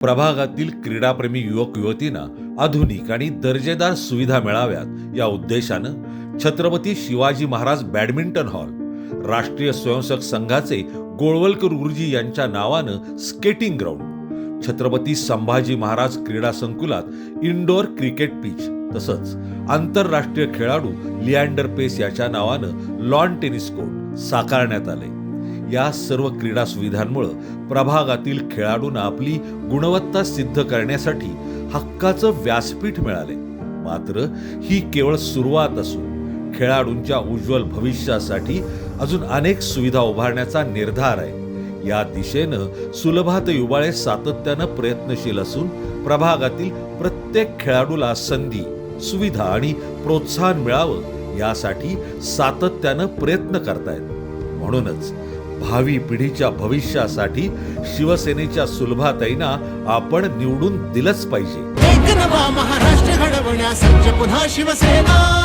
प्रभागातील क्रीडाप्रेमी युवक युवतींना आधुनिक आणि दर्जेदार सुविधा मिळाव्यात या उद्देशानं छत्रपती शिवाजी महाराज बॅडमिंटन हॉल, राष्ट्रीय स्वयंसेवक संघाचे गोळवलकर गुरुजी यांच्या नावानं स्केटिंग ग्राउंड, छत्रपती संभाजी महाराज क्रीडा संकुलात इंडोर क्रिकेट पिच तसंच आंतरराष्ट्रीय खेळाडू लिएंडर पेस याच्या नावानं लॉन टेनिस कोर्ट साकारण्यात आले। या सर्व क्रीडा सुविधांमुळे प्रभागातील खेळाडूंना आपली गुणवत्ता सिद्ध करण्यासाठी हक्काचं व्यासपीठ मिळाले। मात्र ही केवळ सुरुवात असून खेळाडूंच्या उज्ज्वल भविष्यासाठी अजून अनेक सुविधा उभारण्याचा निर्धार आहे। या दिशेनं सुलभात युवाळे सातत्यानं प्रयत्नशील असून प्रभागातील प्रत्येक खेळाडूला संधी, सुविधा आणि प्रोत्साहन मिळावं यासाठी सातत्यानं प्रयत्न करतायत। म्हणूनच भावी पिढीच्या भविष्यासाठी शिवसेनेच्या सुलभाताईंना आपण निवडून दिलंच पाहिजे। एक नवा महाराष्ट्र घडवण्यास सज्ज पुन्हा शिवसेना।